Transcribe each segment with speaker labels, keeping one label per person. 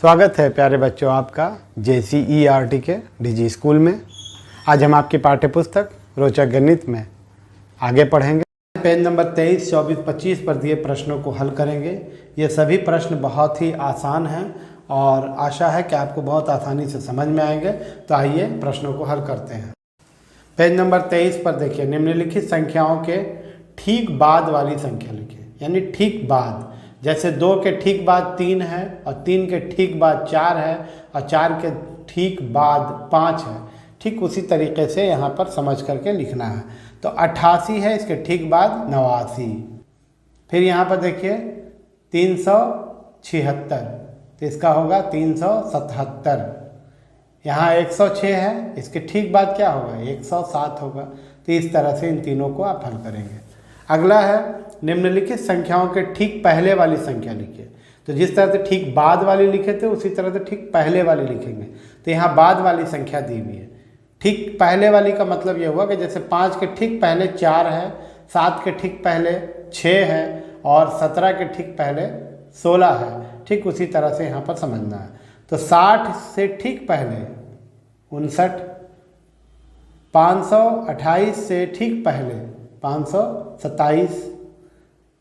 Speaker 1: स्वागत है प्यारे बच्चों आपका JCERT के डिजी स्कूल में। आज हम आपकी पाठ्य पुस्तक रोचक गणित में आगे पढ़ेंगे। पेज नंबर 23, 24, 25 पर दिए प्रश्नों को हल करेंगे। ये सभी प्रश्न बहुत ही आसान हैं और आशा है कि आपको बहुत आसानी से समझ में आएंगे। तो आइए प्रश्नों को हल करते हैं। पेज नंबर 23 पर देखिए, निम्नलिखित संख्याओं के ठीक बाद वाली संख्या लिखिए, यानी ठीक बाद। जैसे 2 के ठीक बाद 3 है और 3 के ठीक बाद 4 है और 4 के ठीक बाद 5 है, ठीक उसी तरीके से यहाँ पर समझ करके लिखना है। तो 88 है, इसके ठीक बाद 89। फिर यहाँ पर देखिए 376, तो इसका होगा 377। यहाँ 106 है, इसके ठीक बाद क्या होगा, 107 होगा। तो इस तरह से इन तीनों को आप हल करेंगे। अगला है, निम्नलिखित संख्याओं के ठीक पहले वाली संख्या लिखिए। तो जिस तरह से ठीक बाद वाली लिखे थे उसी तरह से ठीक पहले वाली लिखेंगे। तो यहाँ बाद वाली संख्या दी हुई है। ठीक पहले वाली का मतलब ये हुआ कि जैसे 5 के ठीक पहले 4 है, 7 के ठीक पहले 6 है और 17 के ठीक पहले 16 है, ठीक उसी तरह से यहाँ पर समझना है। तो 60 से ठीक पहले 59, 528 से ठीक पहले 527,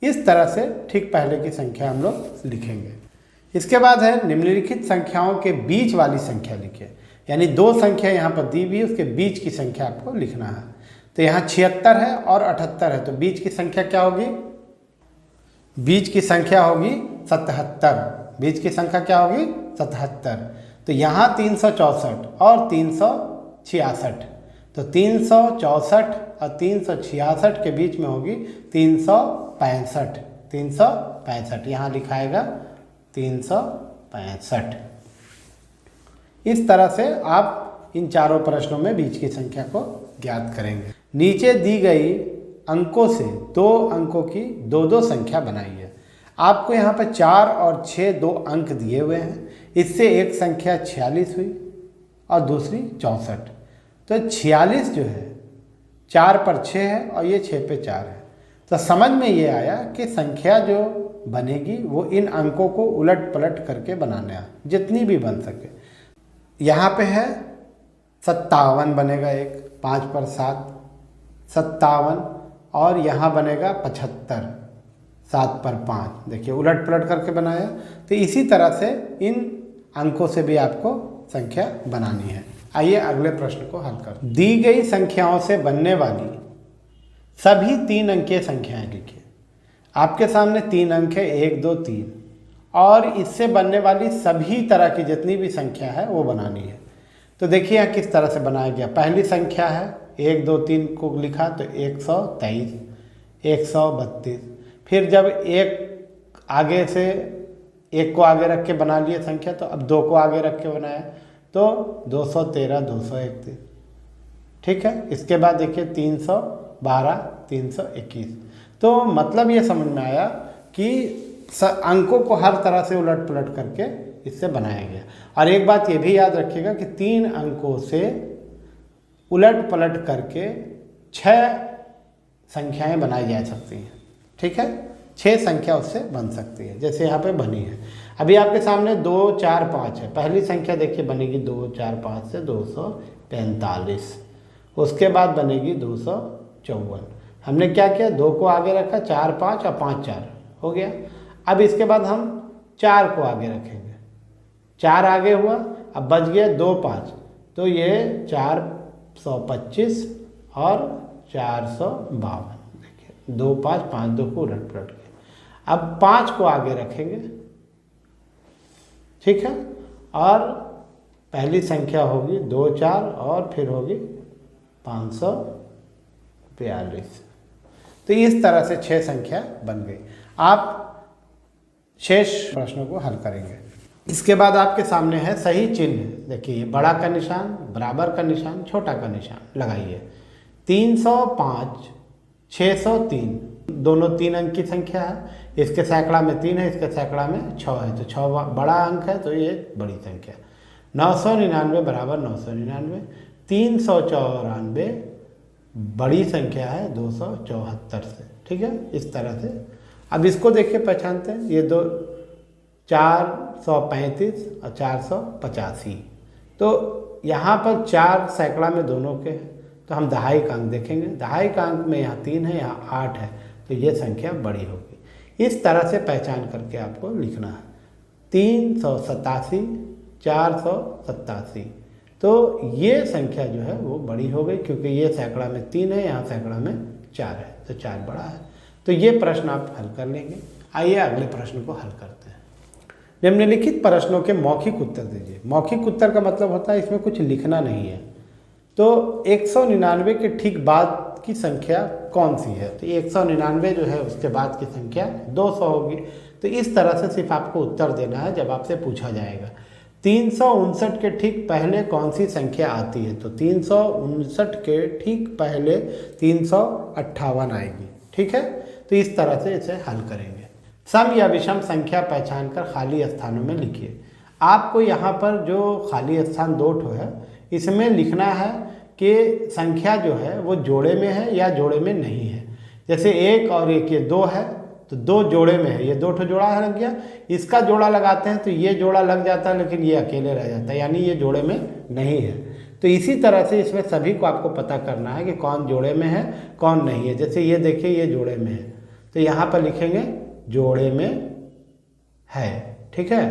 Speaker 1: इस तरह से ठीक पहले की संख्या हम लोग लिखेंगे। इसके बाद है, निम्नलिखित संख्याओं के बीच वाली संख्या लिखिए, यानी 2 संख्या यहाँ पर दी हुई है, उसके बीच की संख्या आपको लिखना है। तो यहाँ 76 है और 78 है, तो बीच की संख्या क्या होगी, बीच की संख्या होगी 77। बीच की संख्या क्या होगी, 77। तो यहाँ 364 और 366, तो 364 और 366 के बीच में होगी 365। 365 यहाँ लिखाएगा 365। इस तरह से आप इन चारों प्रश्नों में बीच की संख्या को ज्ञात करेंगे। नीचे दी गई अंकों से 2 अंकों की 2-2 संख्या बनाइए। आपको यहाँ पर 4 और 6 2 अंक दिए हुए हैं। इससे एक संख्या 46 हुई और दूसरी 64। तो 46 जो है 4 पर 6 है और ये 6 पे 4 है। तो समझ में ये आया कि संख्या जो बनेगी वो इन अंकों को उलट पलट करके बनाना है, जितनी भी बन सके। यहाँ पे है 57 बनेगा, एक 5 पर 7 57, और यहाँ बनेगा 75 7 पर 5। देखिए उलट पलट करके बनाया। तो इसी तरह से इन अंकों से भी आपको संख्या बनानी है। आइए अगले प्रश्न को हल कर। दी गई संख्याओं से बनने वाली सभी 3 अंकीय संख्याएं लिखिए। आपके सामने 3 अंक है, 1 2 3, और इससे बनने वाली सभी तरह की जितनी भी संख्या है वो बनानी है। तो देखिए यहाँ किस तरह से बनाया गया। पहली संख्या है 1 2 3 को लिखा तो 123, 132। फिर जब एक आगे से 1 को आगे रख के बना लिए संख्या, तो अब 2 को आगे रख के बनाया तो 213, 231, ठीक है। इसके बाद देखिए 312, 321। तो मतलब ये समझ में आया कि अंकों को हर तरह से उलट पलट करके इससे बनाया गया। और एक बात ये भी याद रखिएगा कि 3 अंकों से उलट पलट करके 6 संख्याएं बनाई जा सकती हैं, ठीक है। 6 संख्या उससे बन सकती है, जैसे यहाँ पे बनी है। अभी आपके सामने 2 4 5 है। पहली संख्या देखिए बनेगी 2 4 5 से 245। उसके बाद बनेगी 254। हमने क्या किया, 2 को आगे रखा, 4 5 और 5 4 हो गया। अब इसके बाद हम 4 को आगे रखेंगे, 4 आगे हुआ, अब बच गया 2 5, तो ये 425 और 452। देखिए 2 5 5 2 को उलट पलट के अब 5 को आगे रखेंगे, ठीक है। और पहली संख्या होगी 2 4 और फिर होगी 542। तो इस तरह से 6 संख्या बन गई। आप शेष प्रश्नों को हल करेंगे। इसके बाद आपके सामने है सही चिन्ह। देखिए बड़ा का निशान, बराबर का निशान, छोटा का निशान लगाइए। 305, 603 दोनों 3 अंक की संख्या है। इसके सैकड़ा में 3 है, इसके सैकड़ा में 6 है, तो 6 बड़ा अंक है, तो ये बड़ी संख्या। 999 बराबर 999। 394 बड़ी संख्या है 274 से, ठीक है। इस तरह से अब इसको देखिए पहचानते हैं, ये 2 435 और 485। तो यहाँ पर 4 सैकड़ा में दोनों के हैं, तो हम दहाई का अंक देखेंगे। दहाई का अंक में यहाँ 3 है, यहाँ 8 है, तो ये संख्या बड़ी होगी। इस तरह से पहचान करके आपको लिखना है। 387, 487, तो ये संख्या जो है वो बड़ी हो गई, क्योंकि ये सैकड़ा में 3 है, यहाँ सैकड़ा में 4 है, तो 4 बड़ा है। तो ये प्रश्न आप हल कर लेंगे। आइए अगले प्रश्न को हल करते हैं। निम्नलिखित प्रश्नों के मौखिक उत्तर दीजिए। मौखिक उत्तर का मतलब होता है इसमें कुछ लिखना नहीं है। तो 199 के ठीक बाद की संख्या कौन सी है? तो 199 जो है उसके बाद की संख्या 200 होगी। तो इस तरह से सिर्फ आपको उत्तर देना है जब आपसे पूछा जाएगा। 359 के ठीक पहले कौन सी संख्या आती है? तो 359 के ठीक पहले 358 आएगी। ठीक है, तो इस तरह से इसे हल करेंगे। सम या विषम संख्या पहचान कर खाली स्थानों में लिखिए। आपको यहाँ पर जो खाली स्थान 2 ठो है, इसमें लिखना है कि संख्या जो है वो जोड़े में है या जोड़े में नहीं है। जैसे 1 और 1 ये 2 है, तो 2 जोड़े में है, ये 2 ठो जोड़ा लग गया। इसका जोड़ा लगाते हैं तो ये जोड़ा लग जाता है, लेकिन ये अकेले रह जाता है, यानी ये जोड़े में नहीं है। तो इसी तरह से इसमें सभी को आपको पता करना है कि कौन जोड़े में है, कौन नहीं है। जैसे ये देखिए, ये जोड़े में है, तो यहाँ पर लिखेंगे जोड़े में है। ठीक है,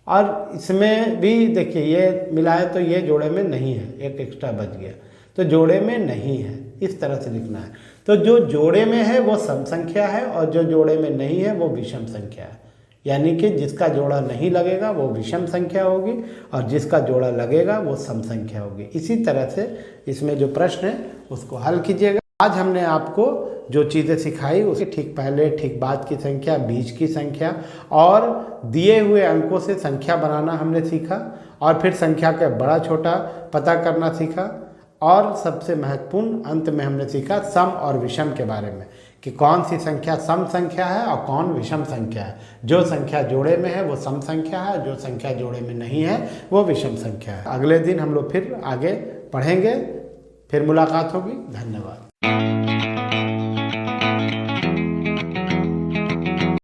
Speaker 1: और इसमें भी देखिए ये मिलाए तो ये जोड़े में नहीं है, एक एक्स्ट्रा बच गया, तो जोड़े में नहीं है। इस तरह से लिखना है। तो जो जोड़े में है वो सम संख्या है, और जो जोड़े में नहीं है वो विषम संख्या है। यानी कि जिसका जोड़ा नहीं लगेगा वो विषम संख्या होगी, और जिसका जोड़ा लगेगा वो सम संख्या होगी। इसी तरह से इसमें जो प्रश्न है उसको हल कीजिएगा। आज हमने आपको जो चीज़ें सिखाई उसके ठीक पहले, ठीक बाद की संख्या, बीच की संख्या और दिए हुए अंकों से संख्या बनाना हमने सीखा, और फिर संख्या का बड़ा छोटा पता करना सीखा, और सबसे महत्वपूर्ण अंत में हमने सीखा सम और विषम के बारे में, कि कौन सी संख्या सम संख्या है और कौन विषम संख्या है। जो संख्या जोड़े में है वो सम संख्या है, जो संख्या जोड़े में नहीं है वो विषम संख्या है। अगले दिन हम लोग फिर आगे पढ़ेंगे, फिर मुलाकात होगी। धन्यवाद।